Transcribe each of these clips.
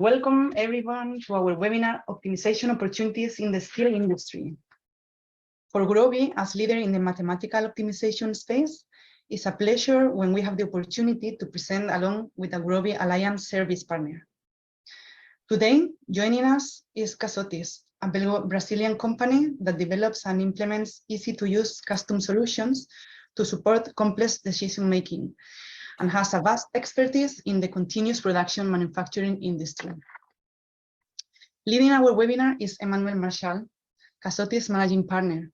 Welcome everyone to our webinar, Optimization Opportunities in the Steel Industry. For Gurobi, as leader in the mathematical optimization space, it's a pleasure when we have the opportunity to present along with a Gurobi Alliance service partner. Today, joining us is Cassotis, a Brazilian company that develops and implements easy-to-use custom solutions to support complex decision-making, and has a vast expertise in the continuous production manufacturing industry. Leading our webinar is Emmanuel Marchal, Cassotis managing partner.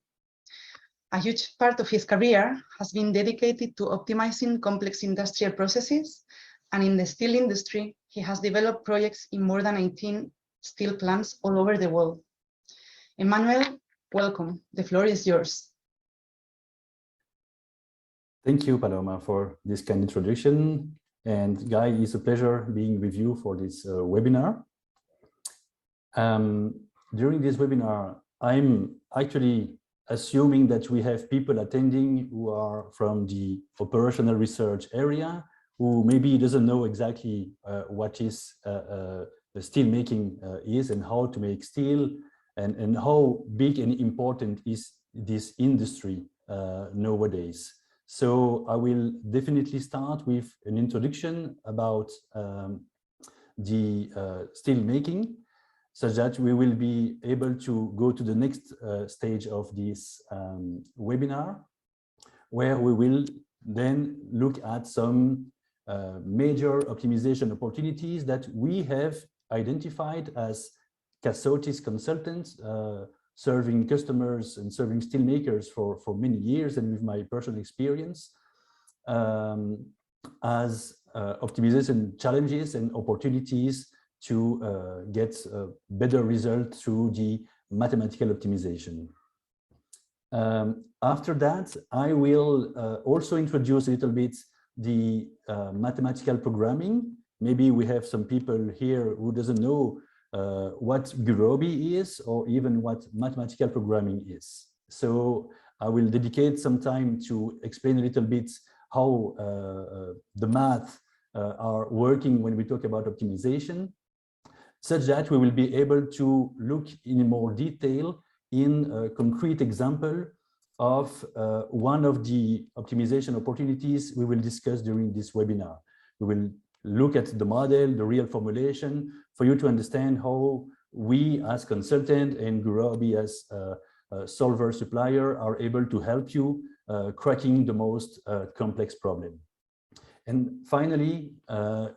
A huge part of his career has been dedicated to optimizing complex industrial processes, and in the steel industry, he has developed projects in more than 18 steel plants all over the world. Emmanuel, welcome. The floor is yours. Thank you, Paloma, for this kind introduction. And Guy, it's a pleasure being with you for this webinar. During this webinar, I'm actually assuming that we have people attending who are from the operational research area, who maybe doesn't know exactly what is the steel making is and how to make steel, and how big and important is this industry nowadays. So I will definitely start with an introduction about the steel making, such that we will be able to go to the next stage of this webinar, where we will then look at some major optimization opportunities that we have identified as Cassotis consultants, serving customers and serving steelmakers for many years, and with my personal experience as optimization challenges and opportunities to get a better result through the mathematical optimization. After that, I will also introduce a little bit the mathematical programming. Maybe we have some people here who doesn't know what Gurobi is, or even what mathematical programming is. So I will dedicate some time to explain a little bit how the math are working when we talk about optimization, such that we will be able to look in more detail in a concrete example of one of the optimization opportunities we will discuss during this webinar. We will look at the model, the real formulation, for you to understand how we as consultant and Gurobi as a solver supplier are able to help you cracking the most complex problem. And finally,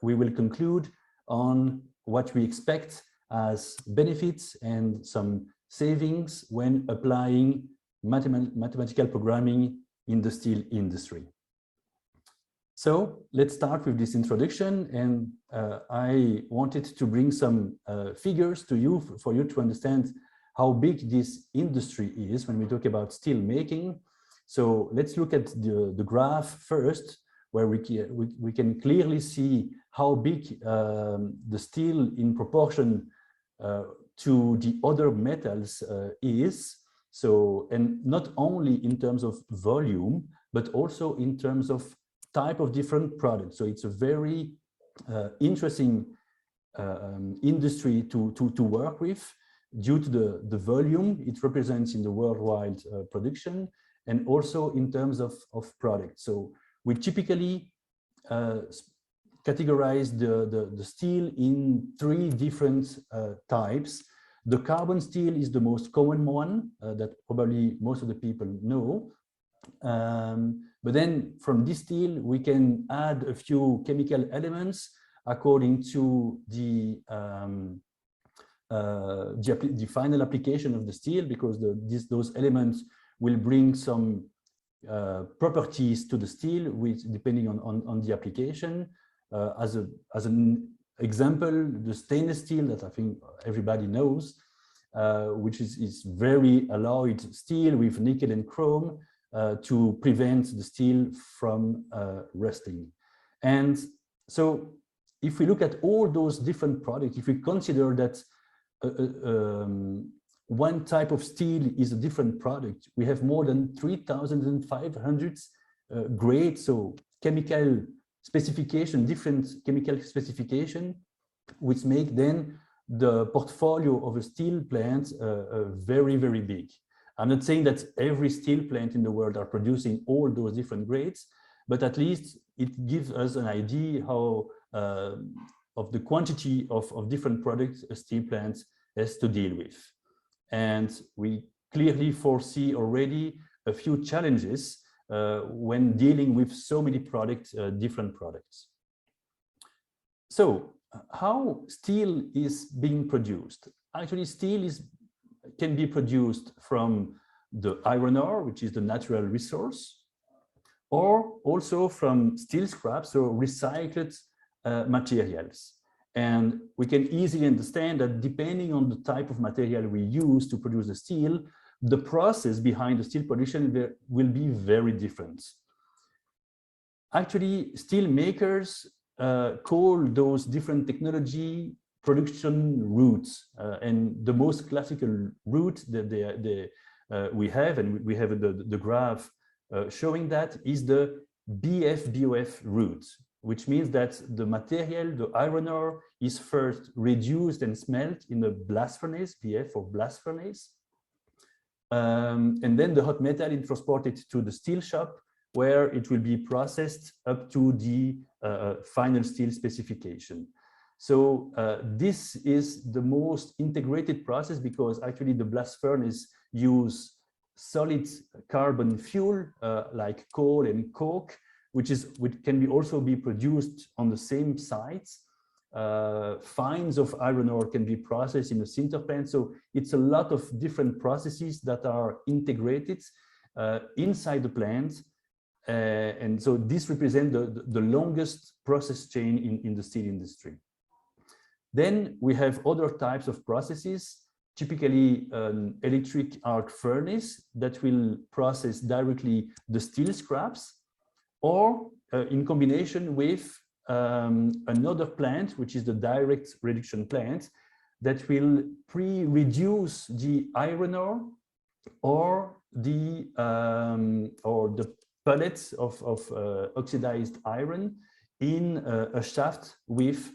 we will conclude on what we expect as benefits and some savings when applying mathematical programming in the steel industry. So let's start with this introduction, and I wanted to bring some figures to you for you to understand how big this industry is when we talk about steel making. So let's look at the graph first, where we can clearly see how big the steel in proportion to the other metals is. So, and not only in terms of volume, but also in terms of type of different products. So it's a very interesting industry to work with, due to the volume it represents in the worldwide production, and also in terms of products. So we typically categorize the steel in three different types. The carbon steel is the most common one that probably most of the people know. But then from this steel, we can add a few chemical elements according to the final application of the steel, because those elements will bring some properties to the steel, which depending on the application. As an example, the stainless steel that I think everybody knows, which is very alloyed steel with nickel and chrome, to prevent the steel from rusting. And so if we look at all those different products, if we consider that one type of steel is a different product, we have more than 3,500 grades, so chemical specification, different chemical specification which make then the portfolio of a steel plant very, very big. I'm not saying that every steel plant in the world are producing all those different grades, but at least it gives us an idea how of the quantity of different products a steel plant has to deal with. And we clearly foresee already a few challenges when dealing with so many products, different products. So how steel is being produced? Actually, steel can be produced from the iron ore, which is the natural resource, or also from steel scraps or recycled materials. And we can easily understand that depending on the type of material we use to produce the steel, the process behind the steel production will be very different. Actually, steel makers call those different technology production routes, and the most classical route that we have, and we have the graph showing that, is the BF-BOF route, which means that the material, the iron ore, is first reduced and smelt in a blast furnace, BF or blast furnace, and then the hot metal is transported to the steel shop, where it will be processed up to the final steel specification. So this is the most integrated process, because actually the blast furnace use solid carbon fuel like coal and coke, which can also be produced on the same sites. Fines of iron ore can be processed in a sinter plant. So it's a lot of different processes that are integrated inside the plant. And so this represents the longest process chain in the steel industry. Then we have other types of processes, typically an electric arc furnace that will process directly the steel scraps, or in combination with another plant, which is the direct reduction plant, that will pre-reduce the iron ore or the pellets of oxidized iron in a shaft with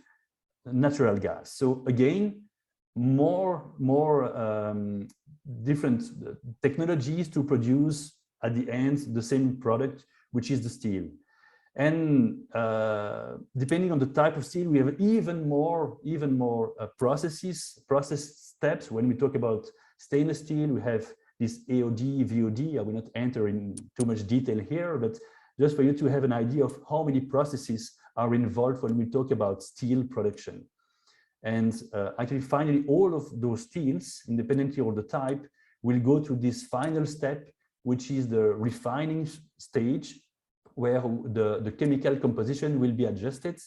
natural gas. So again, more different technologies to produce at the end the same product, which is the steel. And depending on the type of steel, we have even more process steps. When we talk about stainless steel, we have this AOD, VOD. I will not enter in too much detail here, but just for you to have an idea of how many processes are involved when we talk about steel production. And actually, finally, all of those steels, independently of the type, will go to this final step, which is the refining stage, where the chemical composition will be adjusted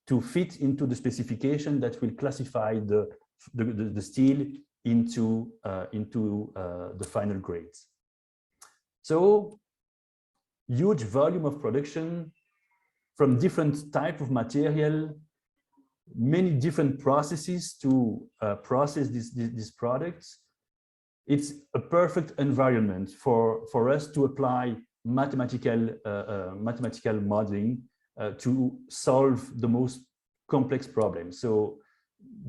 to fit into the specification that will classify the steel into the final grades. So huge volume of production from different type of material, many different processes to process these products. It's a perfect environment for us to apply mathematical modeling to solve the most complex problems. So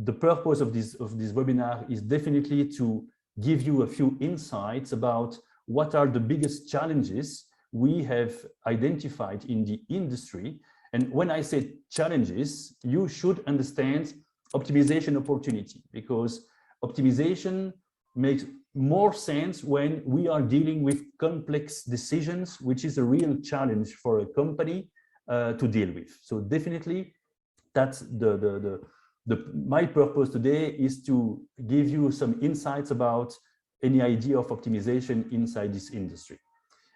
the purpose of this webinar is definitely to give you a few insights about what are the biggest challenges we have identified in the industry. And when I say challenges, you should understand optimization opportunity, because optimization makes more sense when we are dealing with complex decisions, which is a real challenge for a company to deal with. So definitely that's my purpose today, is to give you some insights about any idea of optimization inside this industry.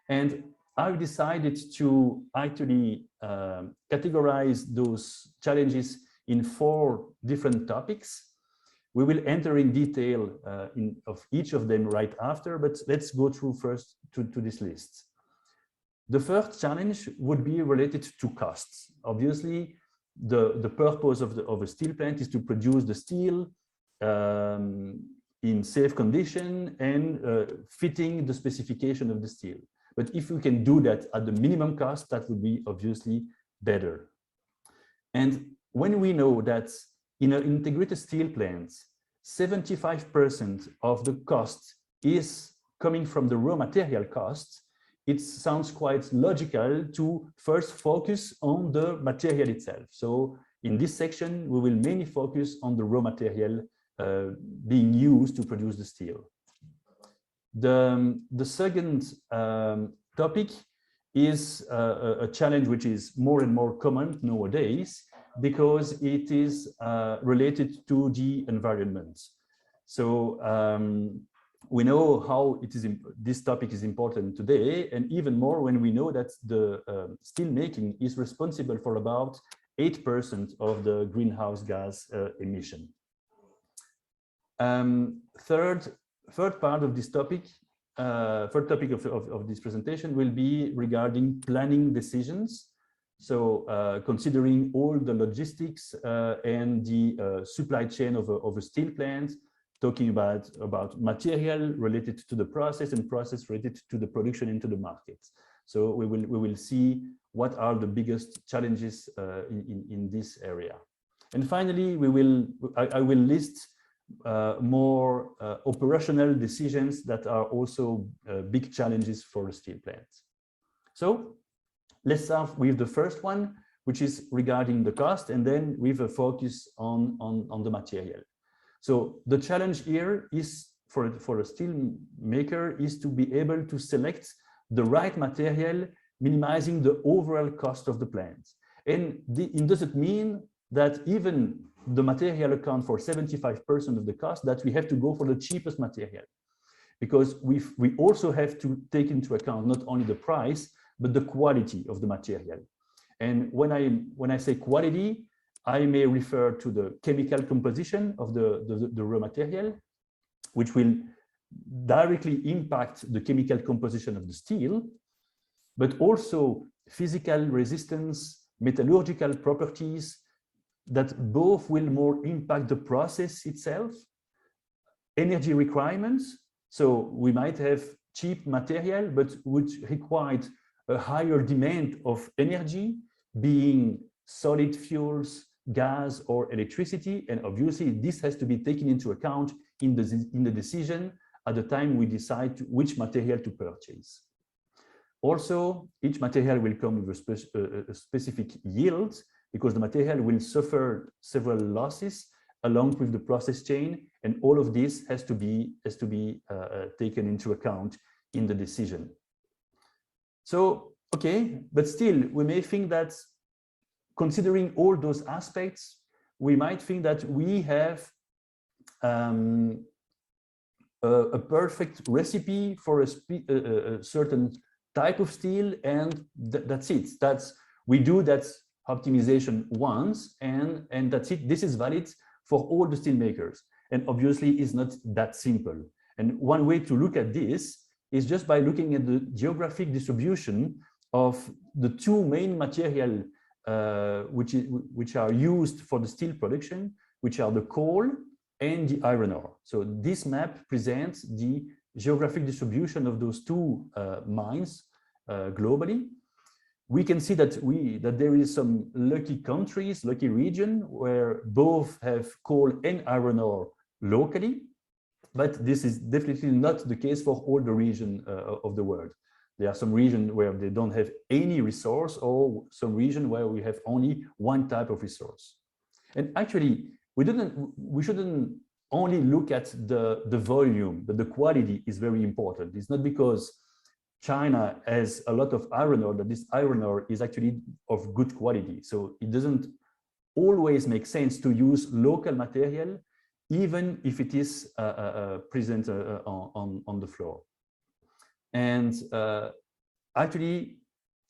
And I've decided to actually categorize those challenges in 4 different topics. We will enter in detail of each of them right after, but let's go through first to this list. The first challenge would be related to costs. Obviously, the purpose of a steel plant is to produce the steel in safe condition and fitting the specification of the steel. But if we can do that at the minimum cost, that would be obviously better. And when we know that in an integrated steel plant, 75% of the cost is coming from the raw material costs, it sounds quite logical to first focus on the material itself. So in this section, we will mainly focus on the raw material being used to produce the steel. The second topic is a challenge which is more and more common nowadays because it is related to the environment. So we know how this topic is important today, and even more when we know that the steel making is responsible for about 8% of the greenhouse gas emission. Third part of this topic, third topic of this presentation will be regarding planning decisions. So considering all the logistics and the supply chain of a steel plant, talking about material related to the process and process related to the production into the market. So we will see what are the biggest challenges in this area. And finally, I will list more operational decisions that are also big challenges for the steel plants. So let's start with the first one, which is regarding the cost, and then with a focus on the material. So the challenge here is for a steel maker is to be able to select the right material, minimizing the overall cost of the plant. And it doesn't mean that even the material account for 75% of the cost, that we have to go for the cheapest material, because we also have to take into account not only the price, but the quality of the material. And when I say quality, I may refer to the chemical composition of the raw material, which will directly impact the chemical composition of the steel, but also physical resistance, metallurgical properties that both will more impact the process itself, energy requirements. So we might have cheap material, but which required a higher demand of energy, being solid fuels, gas, or electricity. And obviously, this has to be taken into account in the decision at the time we decide which material to purchase. Also, each material will come with a specific yield, because the material will suffer several losses along with the process chain, and all of this has to be taken into account in the decision. So, okay, but still, we may think that considering all those aspects, we might think that we have a perfect recipe for a certain type of steel, and that's it. We do that optimization once, and that's it. This is valid for all the steel makers. And obviously, it's not that simple. And one way to look at this is just by looking at the geographic distribution of the two main material which are used for the steel production, which are the coal and the iron ore. So this map presents the geographic distribution of those two mines globally. We can see that there is some lucky countries, lucky region, where both have coal and iron ore locally, but this is definitely not the case for all the region of the world. There are some regions where they don't have any resource, or some region where we have only one type of resource. And actually, we shouldn't only look at the volume, but the quality is very important. It's not because China has a lot of iron ore that this iron ore is actually of good quality. So it doesn't always make sense to use local material, even if it is present on the floor. And actually,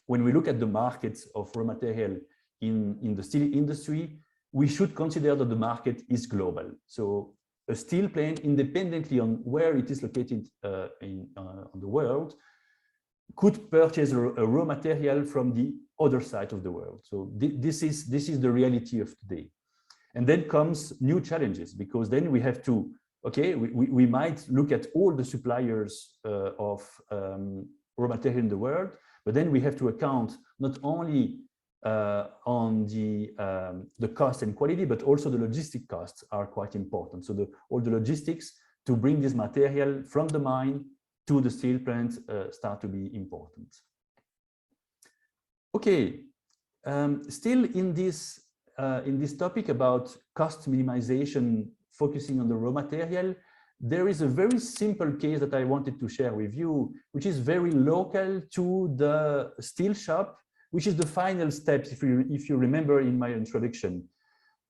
when we look at the markets of raw material in the steel industry, we should consider that the market is global. So a steel plant, independently on where it is located on the world, could purchase a raw material from the other side of the world. So this is the reality of today. And then comes new challenges, because then we have to, okay, we might look at all the suppliers of raw material in the world, but then we have to account not only on the cost and quality, but also the logistic costs are quite important. So all the logistics to bring this material from the mine to the steel plant start to be important. Okay, still in this topic about cost minimization, focusing on the raw material, there is a very simple case that I wanted to share with you, which is very local to the steel shop, which is the final steps, if you remember in my introduction.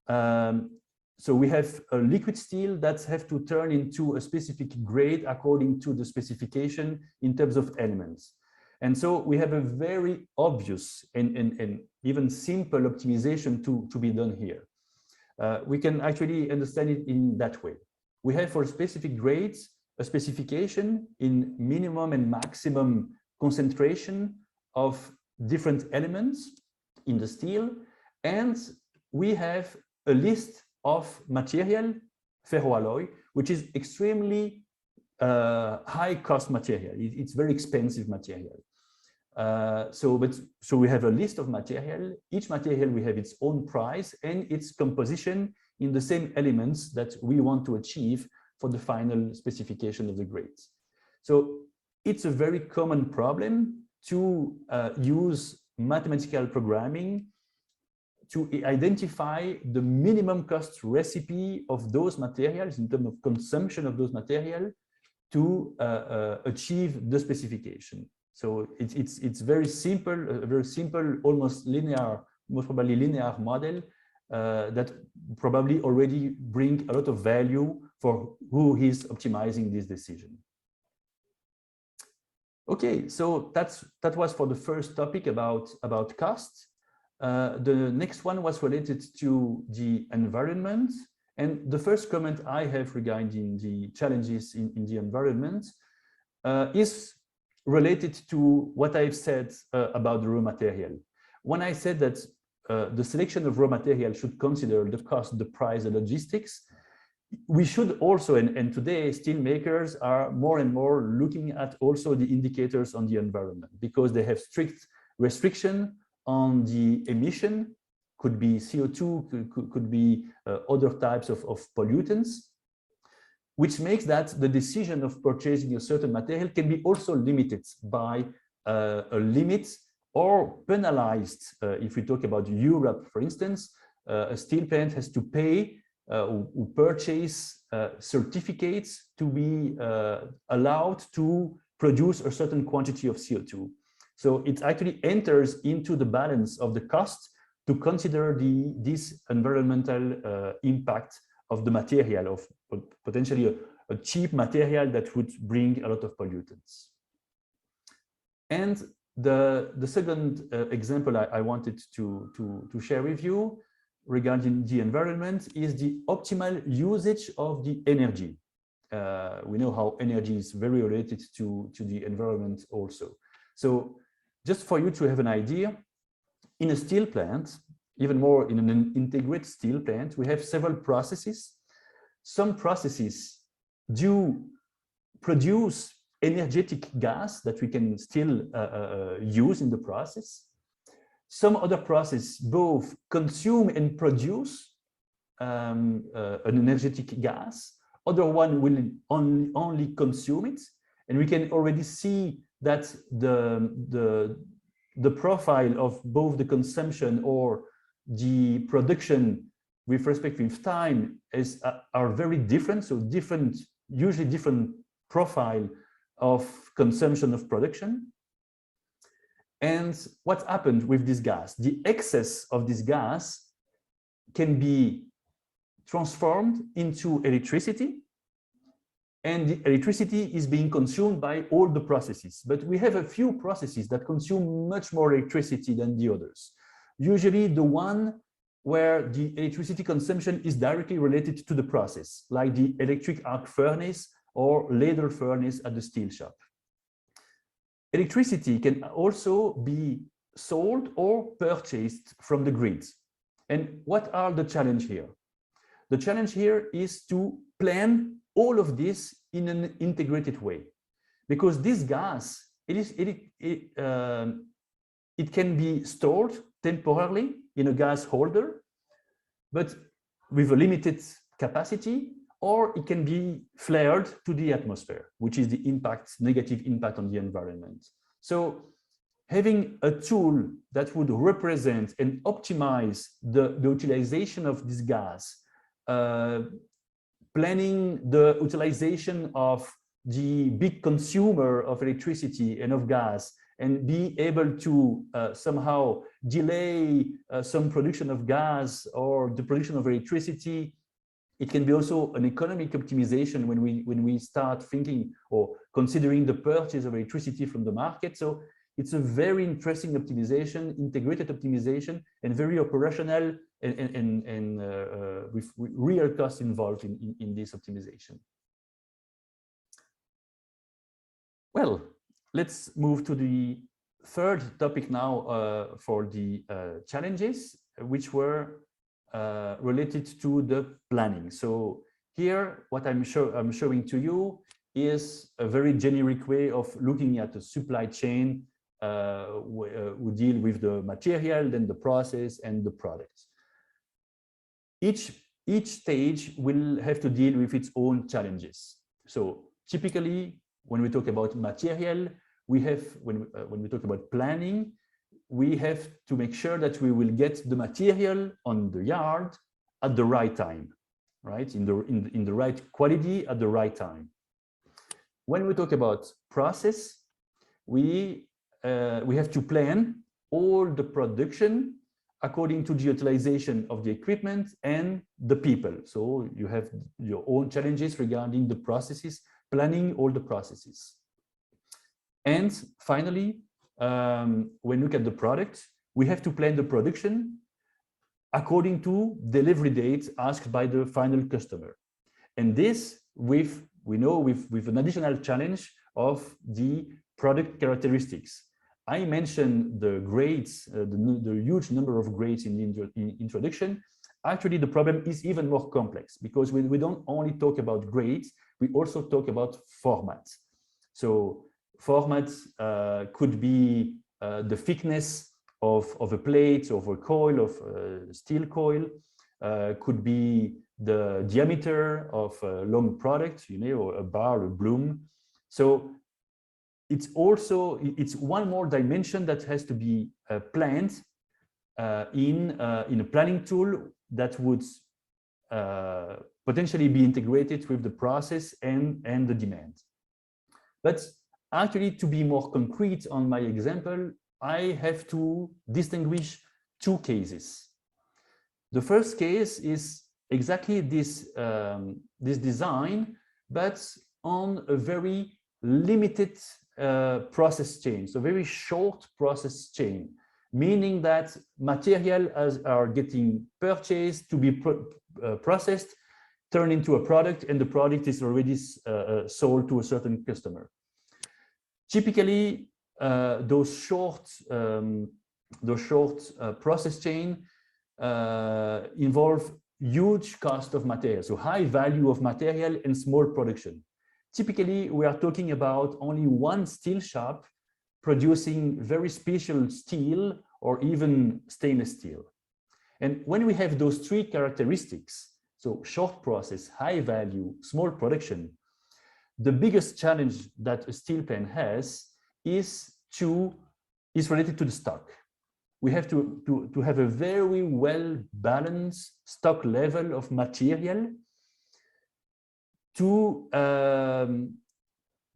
So we have a liquid steel that have to turn into a specific grade according to the specification in terms of elements. And so we have a very obvious and even simple optimization to be done here. We can actually understand it in that way. We have for specific grades a specification in minimum and maximum concentration of different elements in the steel, and we have a list of material, ferroalloy, which is extremely high cost material. It's very expensive material. So we have a list of material. Each material we have its own price and its composition in the same elements that we want to achieve for the final specification of the grades. So it's a very common problem to use mathematical programming to identify the minimum cost recipe of those materials in terms of consumption of those materials to achieve the specification. So it's very simple, a very simple, almost linear, most probably linear model that probably already bring a lot of value for who is optimizing this decision. Okay, so that was for the first topic about cost. The next one was related to the environment. And the first comment I have regarding the challenges in the environment is related to what I've said about the raw material. When I said that the selection of raw material should consider the cost, the price, the logistics, we should also, and today steel makers are more and more looking at also the indicators on the environment, because they have strict restriction on the emission, could be CO2, could be other types of pollutants, which makes that the decision of purchasing a certain material can be also limited by a limit or penalized. If we talk about Europe, for instance, a steel plant has to pay or purchase certificates to be allowed to produce a certain quantity of CO2. So it actually enters into the balance of the cost to consider this environmental impact of the material, of potentially a cheap material that would bring a lot of pollutants. And the second example I wanted to share with you regarding the environment is the optimal usage of the energy. We know how energy is very related to the environment also. So just for you to have an idea, in a steel plant, even more in an integrated steel plant, we have several processes. Some processes do produce energetic gas that we can still use in the process. Some other processes both consume and produce an energetic gas. Other one will only consume it. And we can already see that the profile of both the consumption or the production with respect to time are very different. So usually different profile of consumption of production. And what happened with this gas? The excess of this gas can be transformed into electricity, and the electricity is being consumed by all the processes. But we have a few processes that consume much more electricity than the others. Usually the one where the electricity consumption is directly related to the process, like the electric arc furnace or ladle furnace at the steel shop. Electricity can also be sold or purchased from the grid. And what are the challenge here? The challenge here is to plan all of this in an integrated way, because this gas, it can be stored temporarily in a gas holder, but with a limited capacity, or it can be flared to the atmosphere, which is the impact, negative impact on the environment. So having a tool that would represent and optimize the utilization of this gas, planning the utilization of the big consumer of electricity and of gas, and be able to somehow delay some production of gas or the production of electricity. It can be also an economic optimization when we start thinking or considering the purchase of electricity from the market. So it's a very interesting optimization, integrated optimization, and very operational, and with real costs involved in this optimization. Well, let's move to the third topic now for the challenges, which were related to the planning. So here, what I'm showing to you is a very generic way of looking at the supply chain. We deal with the material, then the process, and the products. Each stage will have to deal with its own challenges. So typically, when we talk about material, we have, when we talk about planning, we have to make sure that we will get the material on the yard at the right time, right? In the right quality at the right time. When we talk about process, we have to plan all the production according to the utilization of the equipment and the people. So you have your own challenges regarding the processes, planning all the processes. And finally, when we look at the product, we have to plan the production according to delivery dates asked by the final customer. And this with an additional challenge of the product characteristics. I mentioned the grades, the huge number of grades in the introduction. Actually, the problem is even more complex because we don't only talk about grades, we also talk about formats. So formats could be the thickness of a plate, of a coil, of a steel coil, could be the diameter of a long product, or a bar, a bloom. So it's one more dimension that has to be planned in a planning tool that would potentially be integrated with the process and the demand. But actually, to be more concrete on my example, I have to distinguish two cases. The first case is exactly this design, but on a very limited process chain, so very short process chain, meaning that materials are getting purchased to be processed, turned into a product, and the product is already sold to a certain customer. Typically, those short process chain involve huge cost of material, so high value of material and small production. Typically, we are talking about only one steel shop producing very special steel or even stainless steel. And when we have those three characteristics, so short process, high value, small production, the biggest challenge that a steel plant has is related to the stock. We have to have a very well balanced stock level of material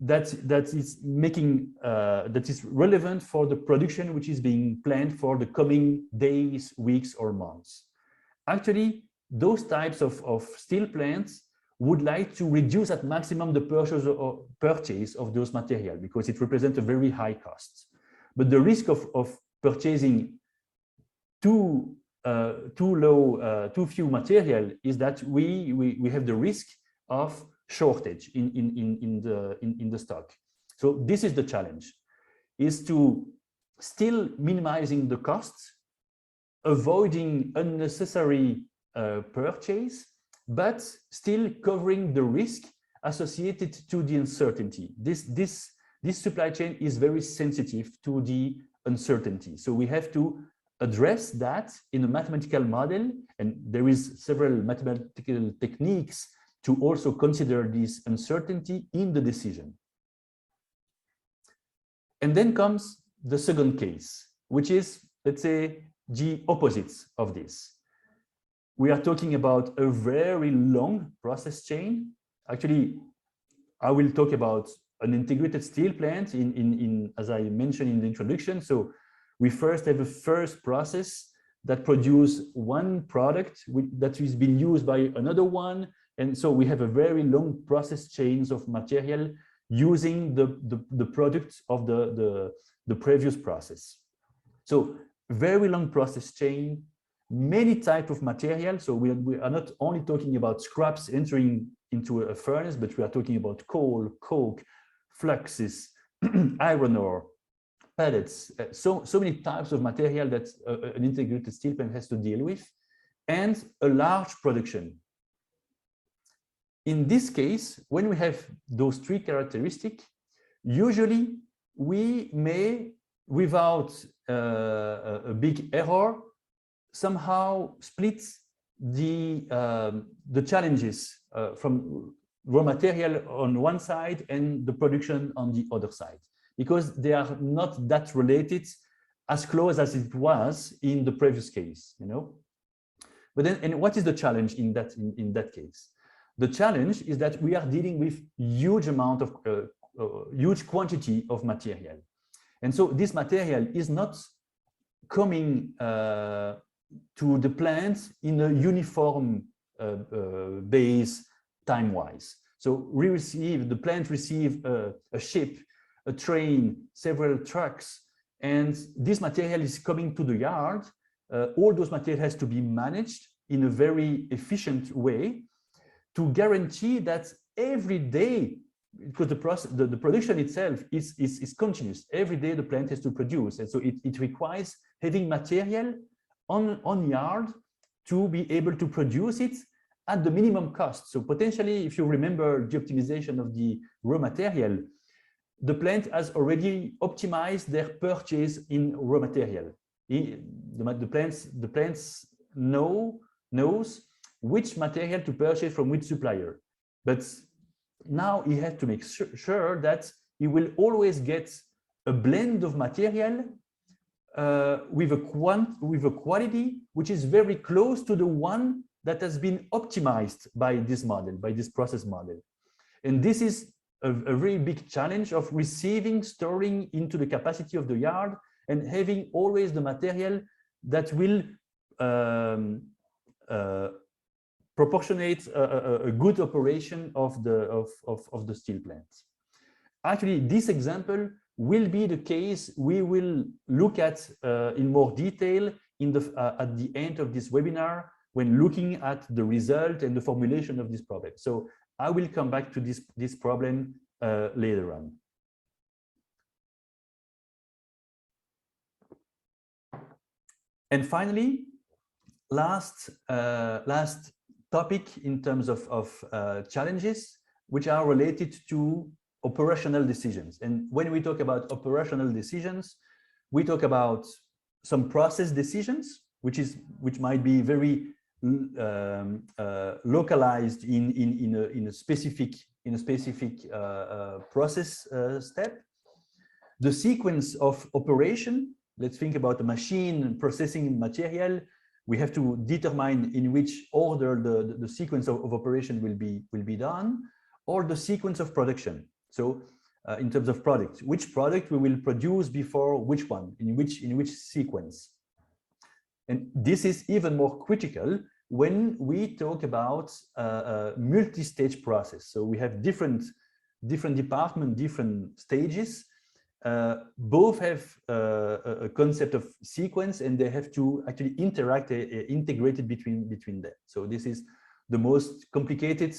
that is relevant for the production which is being planned for the coming days, weeks, or months. Actually, those types of steel plants would like to reduce at maximum the purchase of those materials because it represents a very high cost. But the risk of purchasing too few material is that we have the risk of shortage in the stock. So this is the challenge, is to still minimizing the costs, avoiding unnecessary purchase, but still covering the risk associated to the uncertainty. This supply chain is very sensitive to the uncertainty. So we have to address that in a mathematical model, and there is several mathematical techniques to also consider this uncertainty in the decision. And then comes the second case, which is, let's say, the opposites of this. We are talking about a very long process chain. Actually, I will talk about an integrated steel plant as I mentioned in the introduction. So we first have a first process that produces one product that is being used by another one. And so we have a very long process chains of material using the products of the previous process. So very long process chain, many types of material. So we are not only talking about scraps entering into a furnace, but we are talking about coal, coke, fluxes, iron ore, pellets, so many types of material that an integrated steel plant has to deal with, and a large production. In this case, when we have those three characteristics, usually we may, without a big error, somehow split the challenges from raw material on one side and the production on the other side, because they are not that related as close as it was in the previous case, you know. But then, and what is the challenge in that case? The challenge is that we are dealing with huge amount of huge quantity of material, and so this material is not coming to the plant in a uniform base time-wise. So the plant receive a ship, a train, several trucks, and this material is coming to the yard. All those material has to be managed in a very efficient way to guarantee that every day, because the production itself is continuous. Every day the plant has to produce, and so it requires having material on yard to be able to produce it at the minimum cost. So potentially, if you remember the optimization of the raw material, the plant has already optimized their purchase in raw material. The plants knows which material to purchase from which supplier, but now he has to make sure that he will always get a blend of material with a quality which is very close to the one that has been optimized by this model, by this process model. And this is a very big challenge of receiving, storing into the capacity of the yard, and having always the material that will proportionate a good operation of the steel plant. Actually, this example will be the case we will look at in more detail at the end of this webinar, when looking at the result and the formulation of this problem. So I will come back to this problem later on. And finally, last topic in terms of challenges, which are related to operational decisions. And when we talk about operational decisions, we talk about some process decisions, which might be very localized in a specific process step. The sequence of operation. Let's think about a machine processing material. We have to determine in which order the sequence of operation will be done, or the sequence of production. So in terms of product, which product we will produce before which one, in which sequence. And this is even more critical when we talk about a multi-stage process. So we have different departments, different stages. Both have a concept of sequence, and they have to actually interact, integrated between them. So this is the most complicated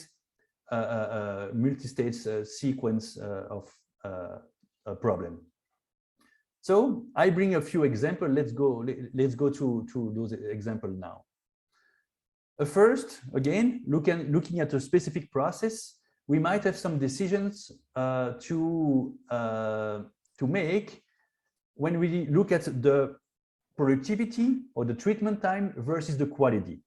multi-stage sequence of a problem. So I bring a few examples. Let's go through those examples now. First, again, looking at a specific process, we might have some decisions to make when we look at the productivity or the treatment time versus the quality.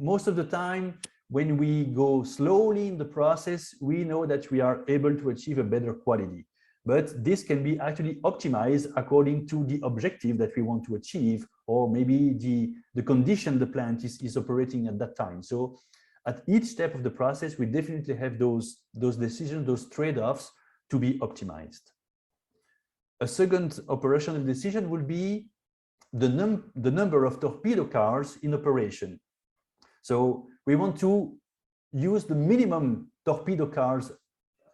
Most of the time, when we go slowly in the process, we know that we are able to achieve a better quality. But this can be actually optimized according to the objective that we want to achieve, or maybe the condition the plant is operating at that time. So at each step of the process, we definitely have those decisions, those trade-offs to be optimized. A second operational decision will be the number of torpedo cars in operation. So we want to use the minimum torpedo cars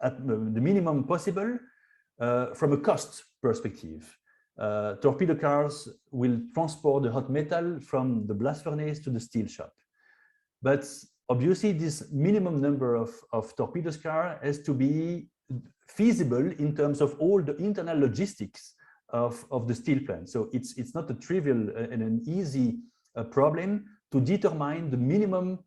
at the minimum possible from a cost perspective. Torpedo cars will transport the hot metal from the blast furnace to the steel shop. But obviously, this minimum number of torpedo cars has to be feasible in terms of all the internal logistics of the steel plant. So it's not a trivial and an easy problem to determine the minimum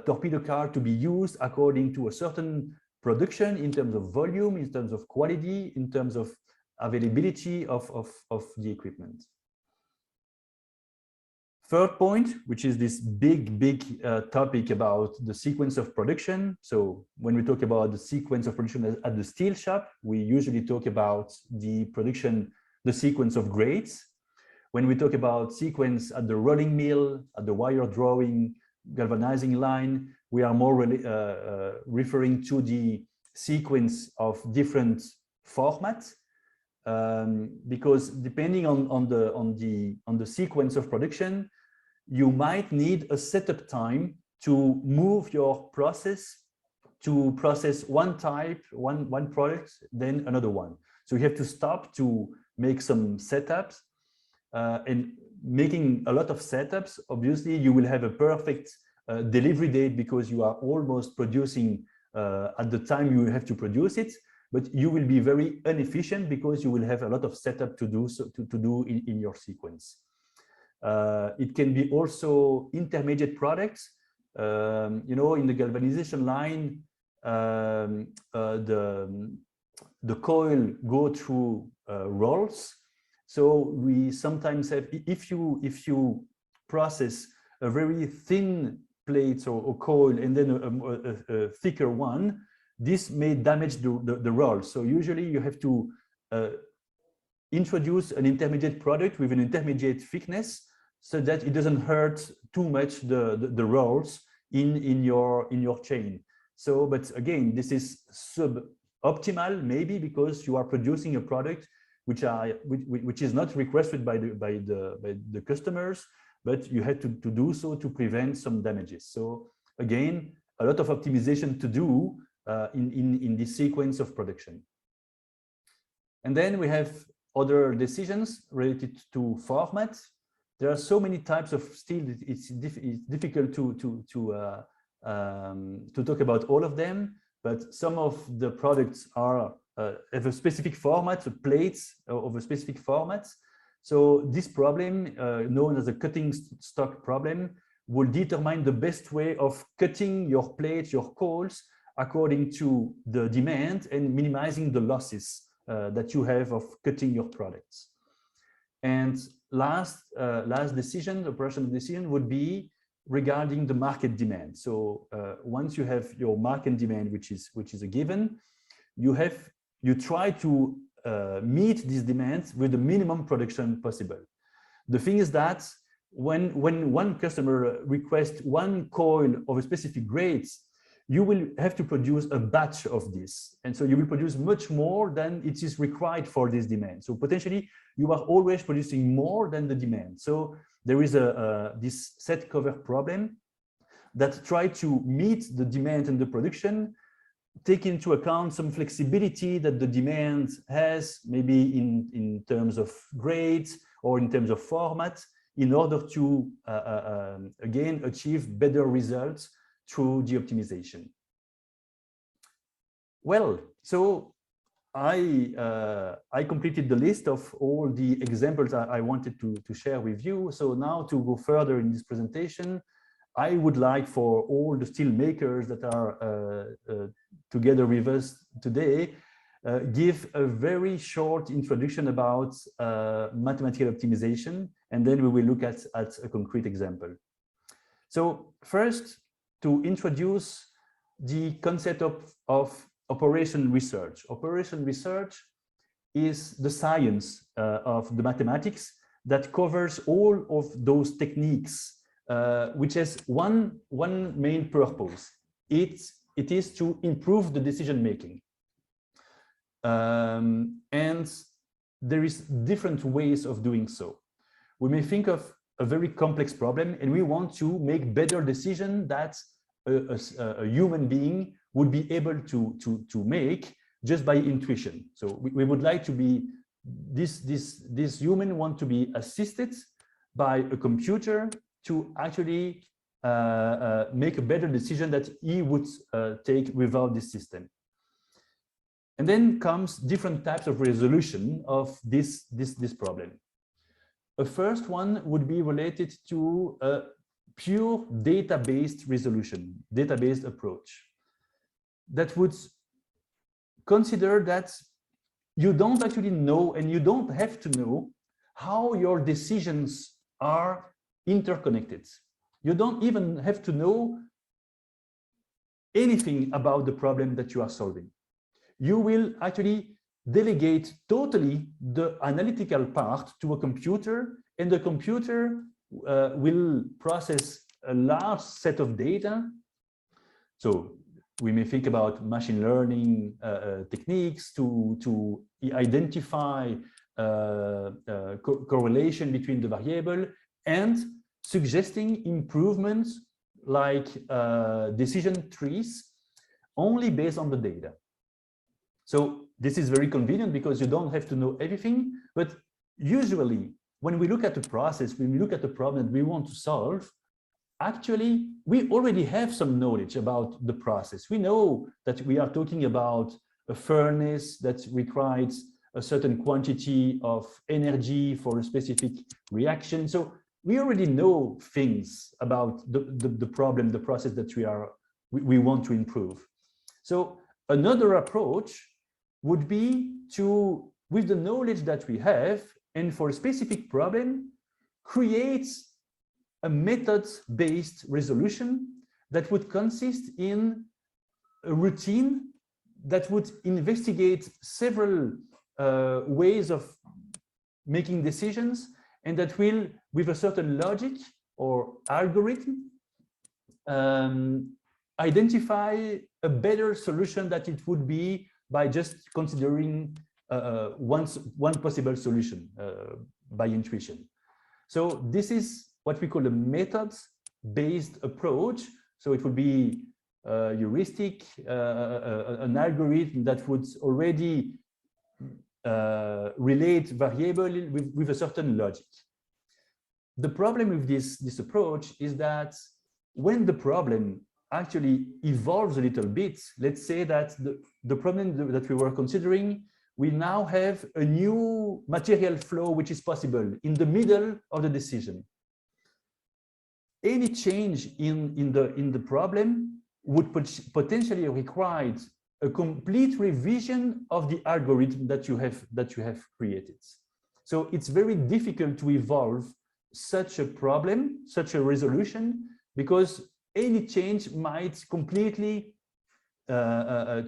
torpedo car to be used according to a certain production in terms of volume, in terms of quality, in terms of availability of the equipment. Third point, which is this big topic about the sequence of production. So when we talk about the sequence of production at the steel shop, we usually talk about the production, the sequence of grades. When we talk about sequence at the rolling mill, at the wire drawing, galvanizing line, we are more referring to the sequence of different formats, because depending on the sequence of production, you might need a setup time to move your process to process one type, one product, then another one. So you have to stop to make some setups. And making a lot of setups, obviously you will have a perfect delivery date because you are almost producing at the time you have to produce it, but you will be very inefficient because you will have a lot of setup to do in your sequence. It can be also intermediate products. You know, in the galvanization line, the coil go through rolls. So we sometimes have, if you process a very thin plate or coil and then a thicker one, this may damage the roll. So usually you have to introduce an intermediate product with an intermediate thickness so that it doesn't hurt too much the rolls in your chain. So, but again, this is suboptimal maybe because you are producing a product which is not requested by the customers, but you had to do so to prevent some damages. So again, a lot of optimization to do in this sequence of production. And then we have other decisions related to format. There are so many types of steel, it's difficult to talk about all of them, but some of the products are have a specific format, plates of a specific format. So this problem, known as a cutting stock problem, will determine the best way of cutting your plates, your coils, according to the demand and minimizing the losses that you have of cutting your products. And last decision, operational decision, would be regarding the market demand. So once you have your market demand, which is a given, you try to meet these demands with the minimum production possible. The thing is that when one customer requests one coil of a specific grade, you will have to produce a batch of this. And so you will produce much more than it is required for this demand. So potentially you are always producing more than the demand. So there is this set cover problem that try to meet the demand and the production, take into account some flexibility that the demand has, maybe in terms of grades or in terms of format, in order to, again, achieve better results through the optimization. Well, so I completed the list of all the examples I wanted to share with you. So now to go further in this presentation, I would like for all the steel makers that are together with us today give a very short introduction about mathematical optimization, and then we will look at a concrete example. So first, to introduce the concept of operation research. Operation research is the science of the mathematics that covers all of those techniques, which has one main purpose. It is to improve the decision making. And there is different ways of doing so. We may think of a very complex problem and we want to make better decision that a human being would be able to make just by intuition. So we would like to be, this human want to be assisted by a computer to actually make a better decision that he would take without this system. And then comes different types of resolution of this problem. A first one would be related to a pure data-based resolution, data-based approach that would consider that you don't actually know and you don't have to know how your decisions are interconnected. You don't even have to know anything about the problem that you are solving. You will actually delegate totally the analytical part to a computer, and the computer will process a large set of data. So we may think about machine learning techniques to identify correlation between the variable and suggesting improvements like decision trees only based on the data. So this is very convenient because you don't have to know everything, but usually when we look at the process, when we look at the problem that we want to solve, actually we already have some knowledge about the process. We know that we are talking about a furnace that requires a certain quantity of energy for a specific reaction. So we already know things about the problem, the process that we want to improve. So another approach would be to, with the knowledge that we have, and for a specific problem, create a method-based resolution that would consist in a routine that would investigate several ways of making decisions, and that will, with a certain logic or algorithm, identify a better solution that it would be by just considering one possible solution by intuition. So this is what we call a methods-based approach. So it would be a heuristic, an algorithm that would already relate variable with a certain logic. The problem with this approach is that when the problem actually evolves a little bit, let's say that the problem that we were considering, we now have a new material flow which is possible in the middle of the decision. Any change in the problem would potentially require a complete revision of the algorithm that you have created. So it's very difficult to evolve such a problem, such a resolution, because any change might completely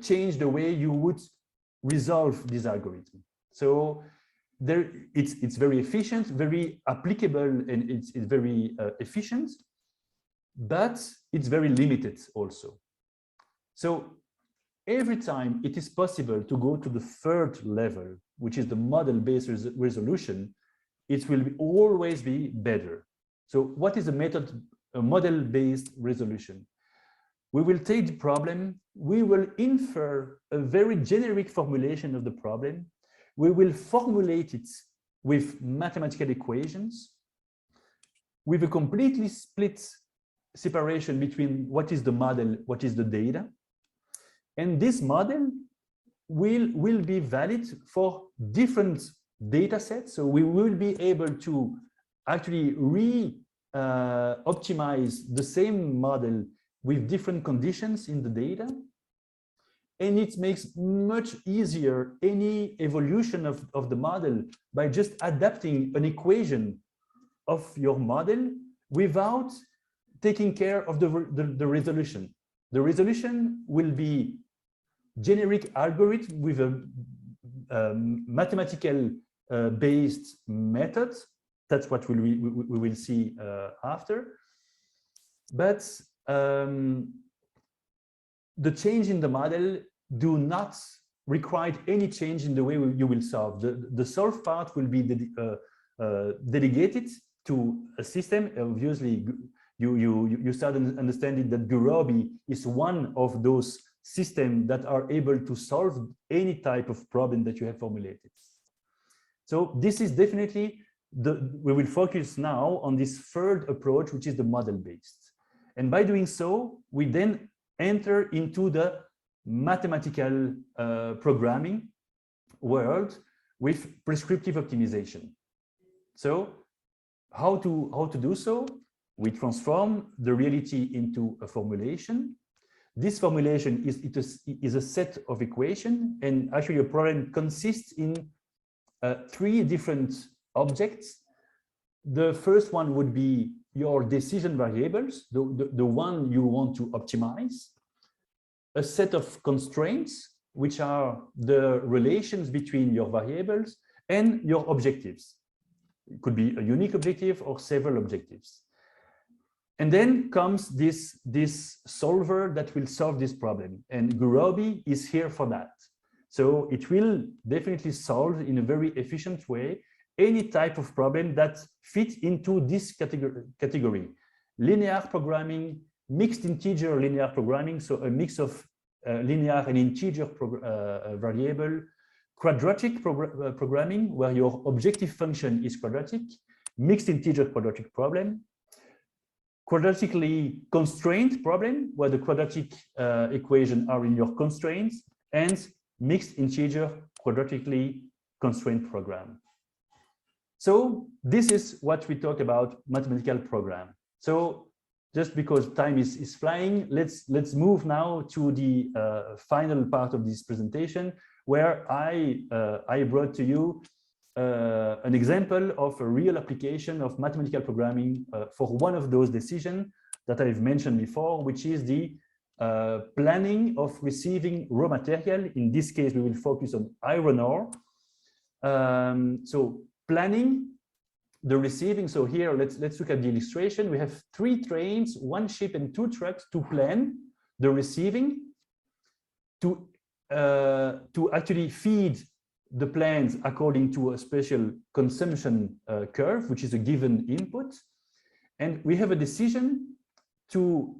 change the way you would resolve this algorithm. So it's very efficient, very applicable, and it's very efficient, but it's very limited also. So every time it is possible to go to the third level, which is the model-based resolution, it will always be better. So what is a model-based resolution? We will take the problem, we will infer a very generic formulation of the problem, we will formulate it with mathematical equations, with a completely split separation between what is the model, what is the data. And this model will be valid for different data sets. So we will be able to actually optimize the same model with different conditions in the data. and it makes much easier any evolution of the model by just adapting an equation of your model without taking care of the resolution. The resolution will be generic algorithm with a mathematical based method. That's what we will see after. But the change in the model do not require any change in the way you will solve. The solve part will be delegated to a system. Obviously, you start understanding that Gurobi is one of those systems that are able to solve any type of problem that you have formulated. So this is definitely we will focus now on this third approach, which is the model-based. And by doing so, we then enter into the mathematical programming world with prescriptive optimization. So how to do so? We transform the reality into a formulation. This formulation is a set of equations, and actually a problem consists in 3 different objects. The first one would be your decision variables, the one you want to optimize, a set of constraints, which are the relations between your variables, and your objectives. It could be a unique objective or several objectives. And then comes this solver that will solve this problem. And Gurobi is here for that. So it will definitely solve in a very efficient way any type of problem that fits into this category. Linear programming, mixed integer linear programming, so a mix of linear and integer variable, quadratic programming, where your objective function is quadratic, mixed integer quadratic problem, quadratically constrained problem, where the quadratic equation are in your constraints, and mixed integer quadratically constrained program. So this is what we talk about mathematical program. So just because time is flying, let's move now to the final part of this presentation, where I brought to you an example of a real application of mathematical programming for one of those decisions that I've mentioned before, which is the planning of receiving raw material. In this case, we will focus on iron ore. So planning the receiving. So here, let's look at the illustration. We have 3 trains, 1 ship, and 2 trucks to plan the receiving, to actually feed the plants according to a special consumption curve, which is a given input. And we have a decision to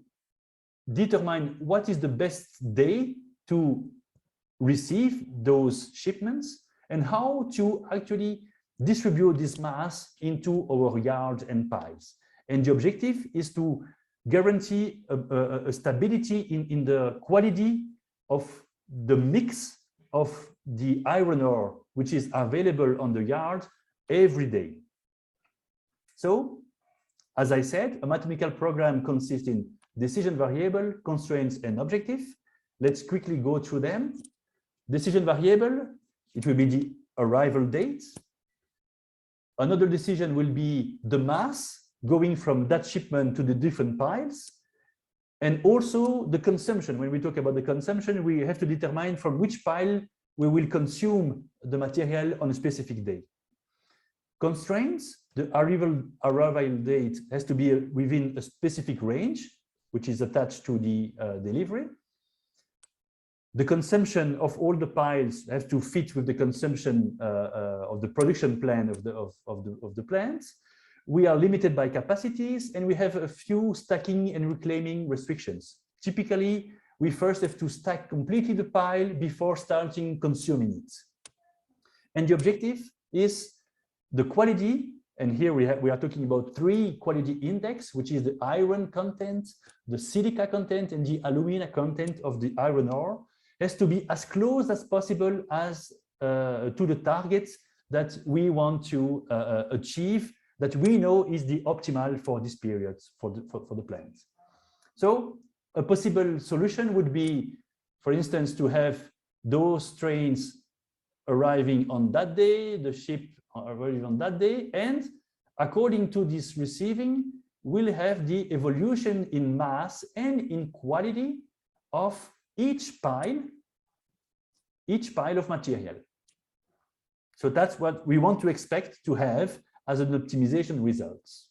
determine what is the best day to receive those shipments and how to actually distribute this mass into our yards and piles. And the objective is to guarantee a stability in the quality of the mix of the iron ore, which is available on the yard every day. So, as I said, a mathematical program consists in decision variable, constraints, and objective. Let's quickly go through them. Decision variable, it will be the arrival date. Another decision will be the mass going from that shipment to the different piles. And also the consumption. When we talk about the consumption, we have to determine from which pile we will consume the material on a specific day. Constraints, the arrival date has to be within a specific range, which is attached to the delivery. The consumption of all the piles has to fit with the consumption of the production plan of the plants. We are limited by capacities, and we have a few stacking and reclaiming restrictions. Typically, we first have to stack completely the pile before starting consuming it. And the objective is the quality, and here we are talking about 3 quality index, which is the iron content, the silica content, and the alumina content of the iron ore, has to be as close as possible as to the targets that we want to achieve, that we know is the optimal for this period for the plant. So a possible solution would be for instance, to have those trains arriving on that day, the ship arriving on that day, and according to this receiving, we'll have the evolution in mass and in quality of each pile of material. So that's what we want to expect to have as an optimization results.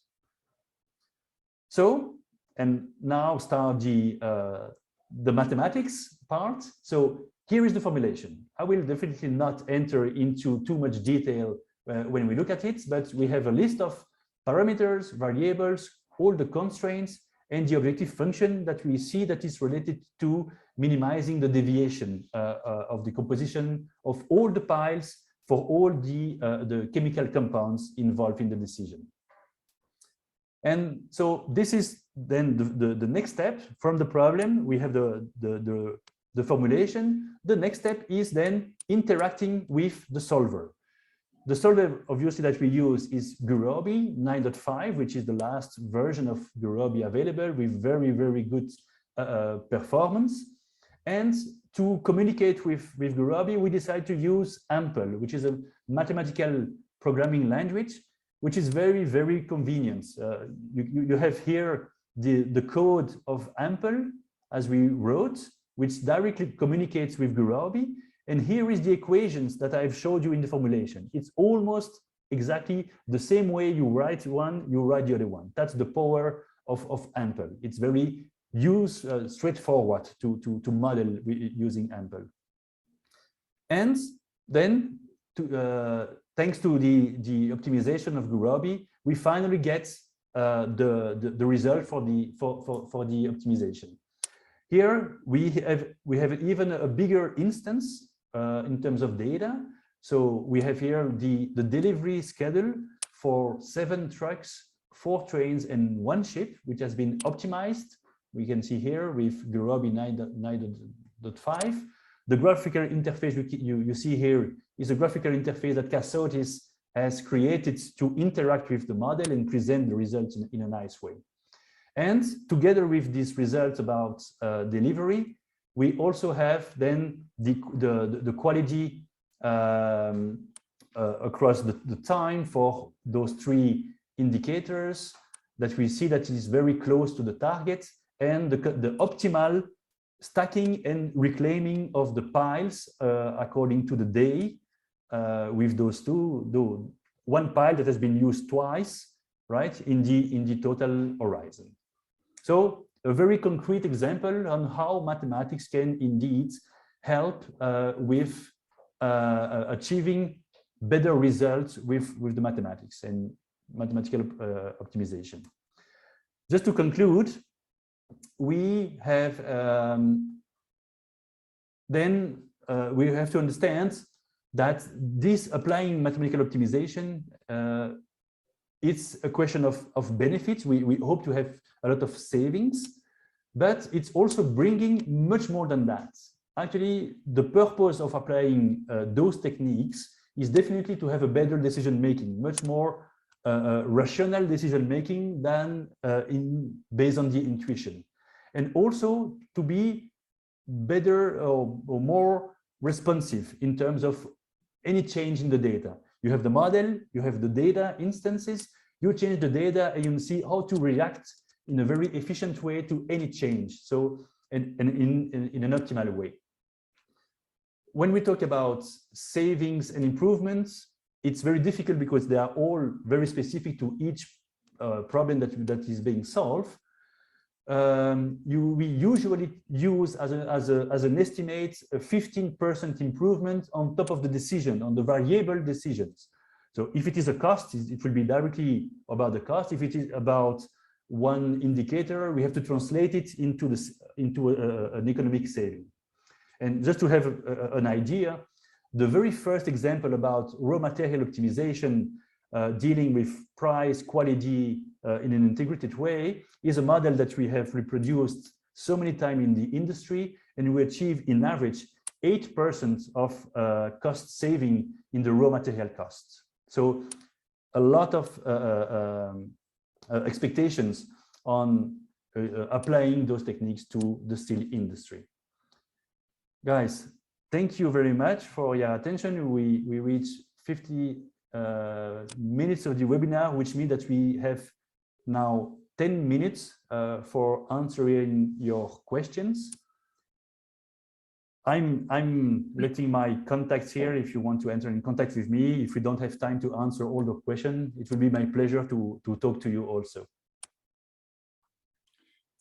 So, and now start the mathematics part. So here is the formulation. I will definitely not enter into too much detail when we look at it, but we have a list of parameters, variables, all the constraints, and the objective function that we see that is related to minimizing the deviation of the composition of all the piles for all the chemical compounds involved in the decision. And so this is then the next step from the problem. We have the formulation. The next step is then interacting with the solver. The solver, obviously, that we use is Gurobi 9.5, which is the last version of Gurobi available with very, very good performance. And to communicate with Gurobi, we decided to use AMPL, which is a mathematical programming language, which is very, very convenient. You have here the code of AMPL as we wrote, which directly communicates with Gurobi. And here is the equations that I've showed you in the formulation. It's almost exactly the same way you write one, you write the other one. That's the power of AMPL. It's very straightforward to model using AMPL. And then, thanks to the optimization of Gurobi, we finally get the result for the optimization. Here we have even a bigger instance in terms of data. So we have here the delivery schedule for 7 trucks, 4 trains, and 1 ship, which has been optimized. We can see here with Gurobi 9.5. The graphical interface you see here is a graphical interface that Cassotis has created to interact with the model and present the results in a nice way. And together with these results about delivery, we also have then the quality across the time for those 3 indicators that we see that it is very close to the target, and the optimal stacking and reclaiming of the piles according to the day with those 2, one pile that has been used twice, right, in the total horizon. So a very concrete example on how mathematics can indeed help with achieving better results with the mathematics and mathematical optimization. Just to conclude, we have we have to understand that this applying mathematical optimization, it's a question of benefits. We hope to have a lot of savings, but it's also bringing much more than that. Actually, the purpose of applying those techniques is definitely to have a better decision making, much more rational decision making than based on the intuition, and also to be better or more responsive in terms of any change in the data. You have the model, you have the data instances, you change the data and you see how to react in a very efficient way to any change. So, and in an optimal way. When we talk about savings and improvements, it's very difficult because they are all very specific to each problem that is being solved. We usually use as an estimate a 15% improvement on top of the decision, on the variable decisions. So if it is a cost, it will be directly about the cost. If it is about one indicator, we have to translate it into an economic saving. And just to have an idea, the very first example about raw material optimization dealing with price, quality in an integrated way is a model that we have reproduced so many times in the industry, and we achieve in average 8% of cost saving in the raw material costs. So a lot of expectations on applying those techniques to the steel industry. Guys, thank you very much for your attention. We reached 50 minutes of the webinar, which means that we have now 10 minutes for answering your questions. I'm letting my contacts here if you want to enter in contact with me. If we don't have time to answer all the questions, it will be my pleasure to talk to you also.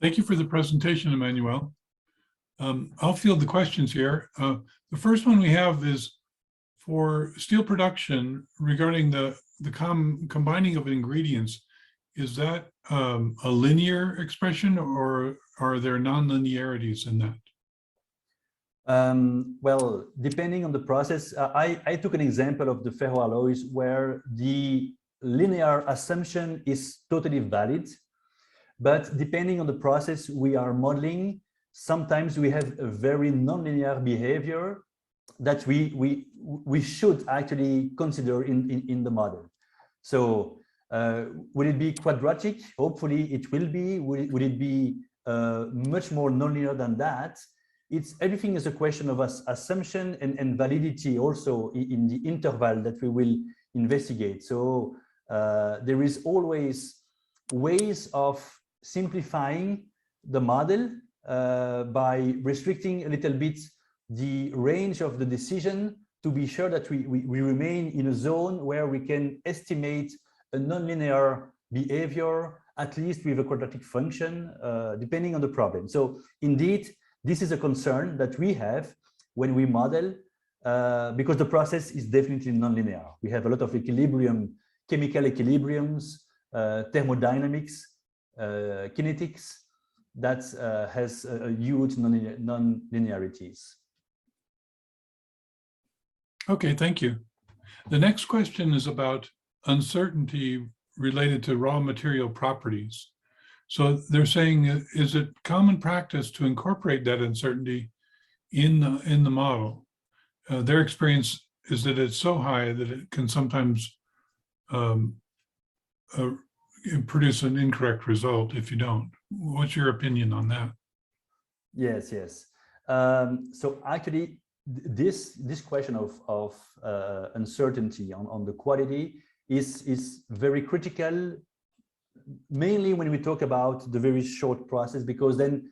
Thank you for the presentation, Emmanuel. I'll field the questions here. The first one we have is for steel production regarding the combining of ingredients. Is that a linear expression or are there non-linearities in that? Well, depending on the process, I took an example of the ferroalloys where the linear assumption is totally valid, but depending on the process we are modeling, sometimes we have a very non-linear behavior that we should actually consider in the model. So will it be quadratic? Hopefully it will be. Will it be much more non-linear than that? Everything is a question of assumption and validity also in the interval that we will investigate. So there is always ways of simplifying the model by restricting a little bit the range of the decision to be sure that we remain in a zone where we can estimate a nonlinear behavior, at least with a quadratic function, depending on the problem. So indeed, this is a concern that we have when we model, because the process is definitely nonlinear. We have a lot of equilibrium, chemical equilibriums, thermodynamics, kinetics, that has a huge non-linearities. Okay, thank you. The next question is about uncertainty related to raw material properties. So they're saying, is it common practice to incorporate that uncertainty in the model? Their experience is that it's so high that it can sometimes produce an incorrect result if you don't. What's your opinion on that? Yes, yes. So actually, this question of uncertainty on the quality is very critical, mainly when we talk about the very short process, because then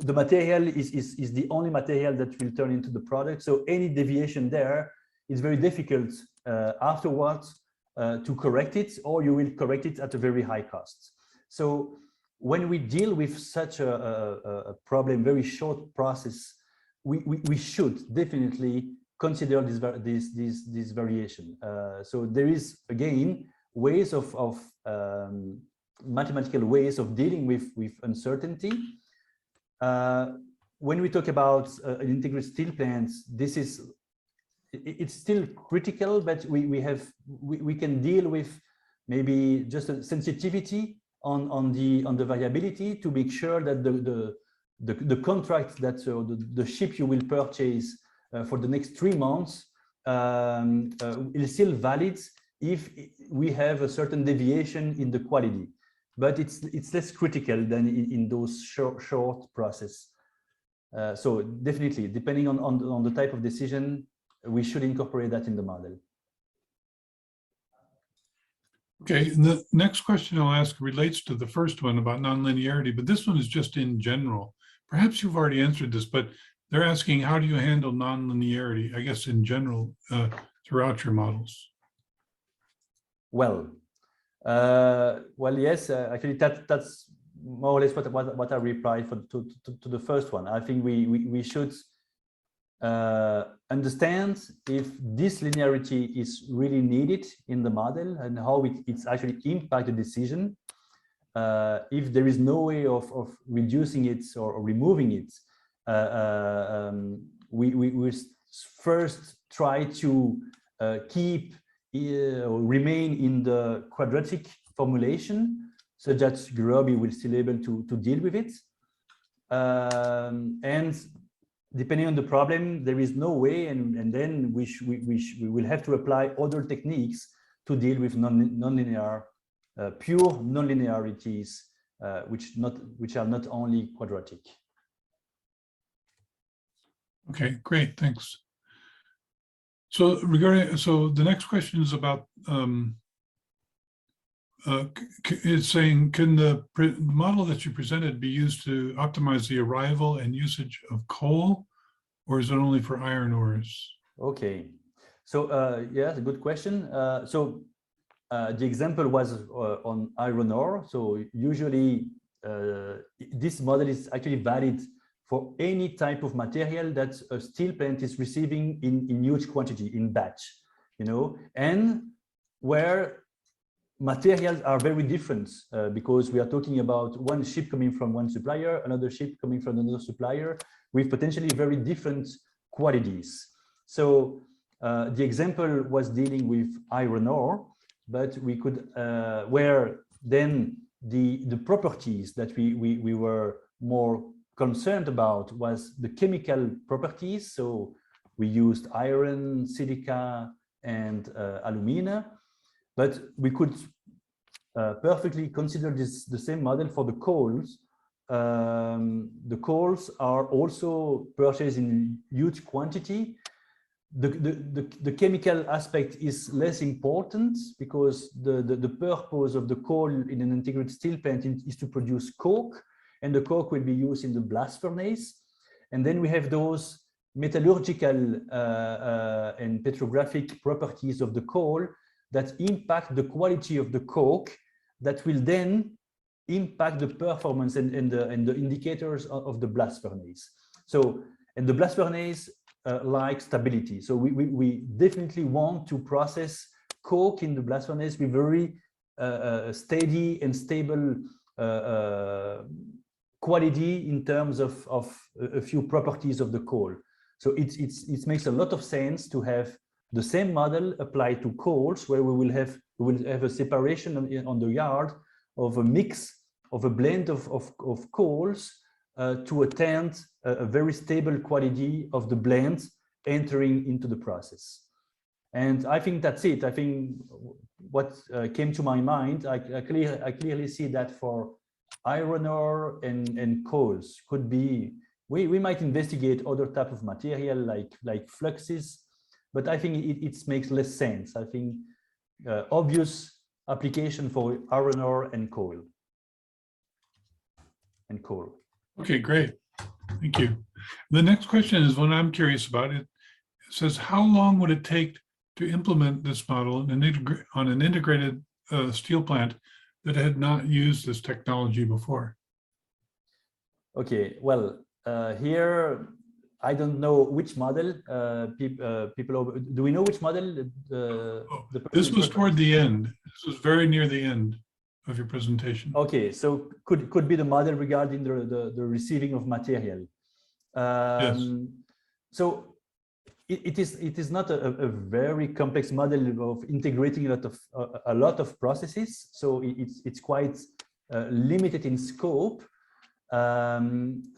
the material is the only material that will turn into the product. So any deviation there is very difficult afterwards to correct it, or you will correct it at a very high cost. So when we deal with such a problem, very short process, we should definitely consider this variation. So there is, again, ways of mathematical ways of dealing with uncertainty. When we talk about an integrated steel plant, it's still critical, but we can deal with maybe just a sensitivity on the variability to make sure that the contract that the ship you will purchase for the next 3 months is still valid if we have a certain deviation in the quality, but it's less critical than in those short process. So definitely, depending on the type of decision, we should incorporate that in the model. Okay, and the next question I'll ask relates to the first one about nonlinearity, but this one is just in general. Perhaps you've already answered this, but they're asking, how do you handle nonlinearity, I guess, in general, throughout your models? Well, yes, actually, that's more or less what I replied to the first one. I think we should understand if this linearity is really needed in the model and how it's actually impact the decision. If there is no way of reducing it or removing it, we first try to keep or remain in the quadratic formulation so that Gurobi will still able to deal with it. And depending on the problem, there is no way, and then we will have to apply other techniques to deal with nonlinear, pure Okay, great, thanks. So the next question is about, it's saying, can the model that you presented be used to optimize the arrival and usage of coal, or is it only for iron ores? Okay, so yeah, a good question. The example was on iron ore. So usually this model is actually valid for any type of material that a steel plant is receiving in huge quantity, in batch, you know, and where materials are very different because we are talking about one ship coming from one supplier, another ship coming from another supplier with potentially very different qualities. So the example was dealing with iron ore, but we could, where then the properties that we were more concerned about was the chemical properties. So we used iron, silica, and alumina, but we could perfectly consider the same model for the coals. The coals are also purchased in huge quantity. The chemical aspect is less important because the purpose of the coal in an integrated steel plant is to produce coke, and the coke will be used in the blast furnace. And then we have those metallurgical and petrographic properties of the coal that impact the quality of the coke, that will then impact the performance and the indicators of the blast furnace. So, and the blast furnace like stability. So we definitely want to process coke in the blast furnace with very steady and stable quality in terms of a few properties of the coal. So it makes a lot of sense to have the same model applied to coals, where we will have a separation on the yard of a mix of a blend of coals to attain a very stable quality of the blend entering into the process. And I think that's it. I think what came to my mind, I clearly see that for iron ore and coals could be, we might investigate other type of material like fluxes, but I think it makes less sense. I think obvious application for iron ore and coal. Okay, great. Thank you. The next question is one I'm curious about. It says, how long would it take to implement this model on an integrated steel plant that had not used this technology before? Okay, well, here, I don't know which model people, do we know which model? This was toward the end. This was very near the end of your presentation. Okay, so could be the model regarding the receiving of material. Yes. So it is not a very complex model of integrating a lot of processes. So it's quite limited in scope. But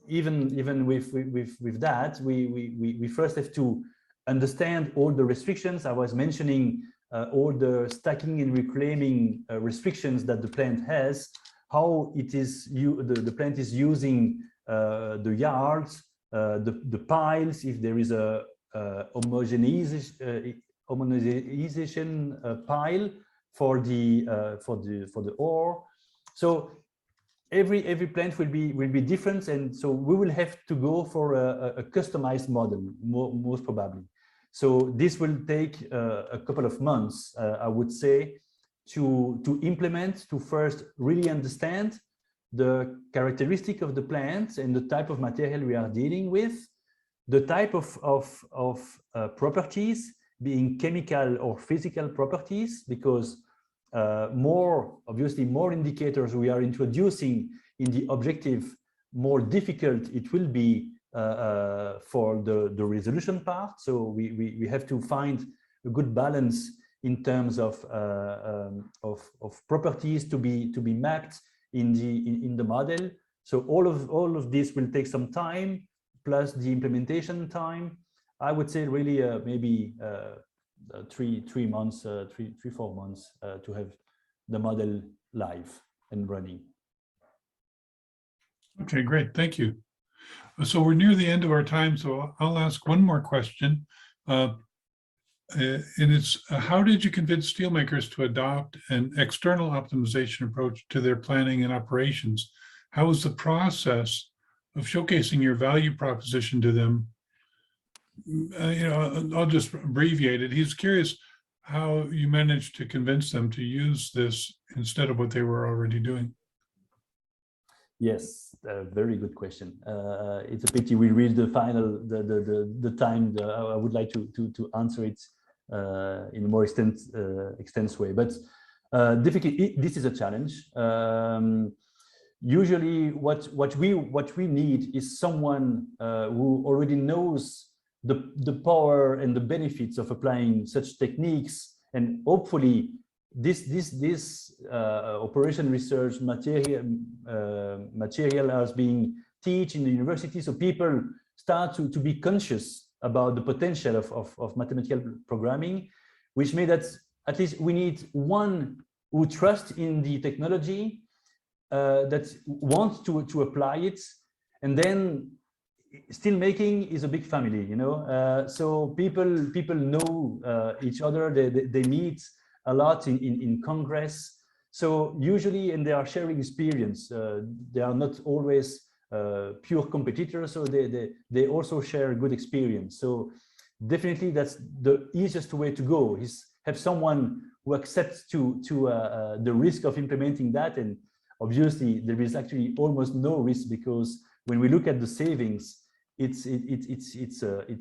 even with that, we first have to understand all the restrictions. I was mentioning all the stacking and reclaiming restrictions that the plant has, how it is the plant is using the yards, the piles, if there is a homogenization pile for the ore. So every plant will be different, and so we will have to go for a customized model, most probably. So this will take a couple of months, I would say, to implement, to first really understand the characteristic of the plant and the type of material we are dealing with, the type of properties, being chemical or physical properties, because obviously more indicators we are introducing in the objective, more difficult it will be for the resolution part. So we have to find a good balance in terms of properties to be mapped in the model. So all of this will take some time, plus the implementation time. I would say really maybe 3 months, 4 months to have the model live and running. Okay, great. Thank you. So we're near the end of our time, so I'll ask one more question. And it's, how did you convince steelmakers to adopt an external optimization approach to their planning and operations? How was the process of showcasing your value proposition to them? I'll just abbreviate it. He's curious how you managed to convince them to use this instead of what they were already doing. Yes, very good question. It's a pity we reached the final, the time. I would like to answer it in a more extensive way, but definitely this is a challenge. Usually, what we need is someone who already knows the power and the benefits of applying such techniques, and hopefully this operation research material is being taught in the university, so people start to be conscious about the potential of mathematical programming, which means that at least we need one who trusts in the technology, that wants to apply it, and then steelmaking is a big family, so people know each other, they meet a lot in Congress. So usually, and they are sharing experience. They are not always pure competitors, so they also share good experience. So definitely that's the easiest way to go, is have someone who accepts to the risk of implementing that. And obviously there is actually almost no risk, because when we look at the savings, it's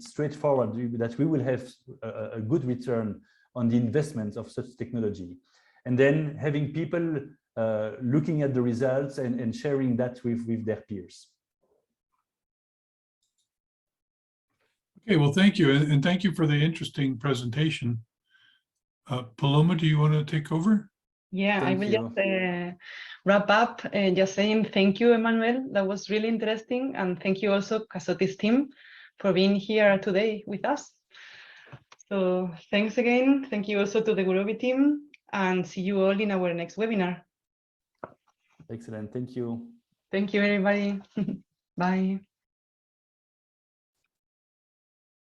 straightforward that we will have a good return on the investment of such technology. And then having people looking at the results and sharing that with their peers. Okay, well, thank you. And thank you for the interesting presentation. Paloma, do you want to take over? Yeah, Thank I will you. just wrap up and just saying thank you, Emmanuel. That was really interesting. And thank you also, Cassotis team, for being here today with us. So thanks again. Thank you also to the Gurobi team, and see you all in our next webinar. Excellent. Thank you. Thank you, everybody. Bye.